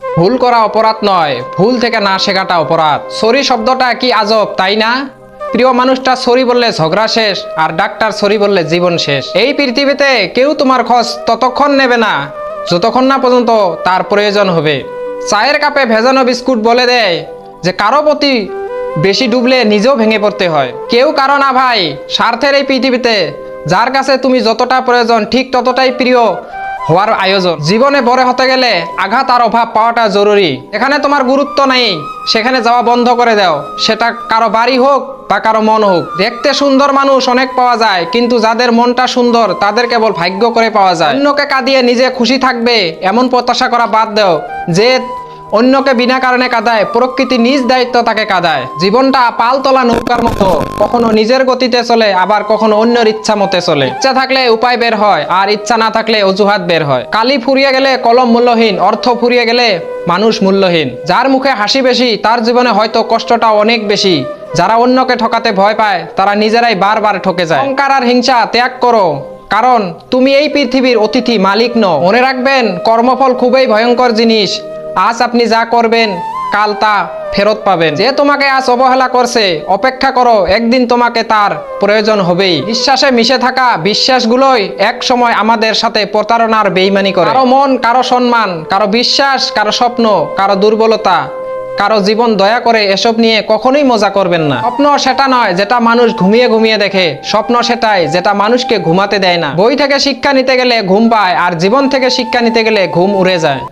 ভুল করা অপরাধ নয়, ভুল থেকে না শেখাটা অপরাধ। সরি শব্দটা কি আজব, তাই না? প্রিয় মানুষটা সরি বললে ঝগড়া শেষ, আর ডাক্তার সরি বললে জীবন শেষ। এই পৃথিবীতে কেউ তোমার খোঁজ ততক্ষণ নেবে না যতক্ষণ না পর্যন্ত তার প্রয়োজন হবে। চায়ের কাপে ভেজানো বিস্কুট বলে দেয় যে কারো প্রতি বেশি ডুবলে নিজেও ভেঙে পড়তে হয়। কেউ কারো না ভাই, স্বার্থের এই পৃথিবীতে যার কাছে তুমি যতটা প্রয়োজন ঠিক ততটাই প্রিয় হওয়ার আয়োজন। জীবনে বড় হতে গেলে আঘাত আর অভাব পাওয়াটা জরুরি। এখানে তোমার গুরুত্ব নেই, সেখানে যাওয়া বন্ধ করে দাও। সেটা কারো বাড়ি হোক বা কারো মন হোক। দেখতে সুন্দর মানুষ অনেক পাওয়া যায়, কিন্তু যাদের মনটা সুন্দর তাদের কেবল ভাগ্য করে পাওয়া যায়। অন্যকে কাঁদিয়ে নিজে খুশি থাকবে এমন প্রত্যাশা করা বাদ দাও। যে অন্যকে বিনা কারণে কাঁদায়, প্রকৃতি নিজ দায়িত্ব তাকে কাঁদায়। জীবনটা পালতোলা নৌকার মতো, কখনো নিজের গতিতে চলে, আবার কখনো অন্যের ইচ্ছা মতে চলে। ইচ্ছা থাকলে উপায় বের হয়, আর ইচ্ছা না থাকলে অজুহাত বের হয়। কালি ফুরিয়ে গেলে কলম মূল্যহীন, অর্থ ফুরিয়ে গেলে মানুষ মূল্যহীন। যার মুখে হাসি বেশি তার জীবনে হয়তো কষ্টটা অনেক বেশি। যারা অন্যকে ঠকাতে ভয় পায় তারা নিজেরাই বারবার ঠকে যায়। অহংকার আর হিংসা ত্যাগ করো, কারণ তুমি এই পৃথিবীর অতিথি, মালিক নও। মনে রাখবেন, কর্মফল খুবই ভয়ঙ্কর জিনিস। আজ আপনি যা করবেন কাল তা ফেরত পাবেন। যে তোমাকে আজ অবহেলা করছে, অপেক্ষা করো, একদিন তোমাকে তার প্রয়োজন হবেই। বিশ্বাসে মিশে থাকা বিশ্বাসগুলোই এক সময় আমাদের সাথে প্রতারণার বেইমানি করে। কারো মন, কারো সম্মান, কারো বিশ্বাস, কারো স্বপ্ন, কারো দুর্বলতা, কারো জীবন, দয়া করে এসব নিয়ে কখনোই মজা করবেন না। স্বপ্ন সেটা নয় যেটা মানুষ ঘুমিয়ে ঘুমিয়ে দেখে, স্বপ্ন সেটাই যেটা মানুষকে ঘুমাতে দেয় না। বই থেকে শিক্ষা নিতে গেলে ঘুম পায়, আর জীবন থেকে শিক্ষা নিতে গেলে ঘুম উড়ে যায়।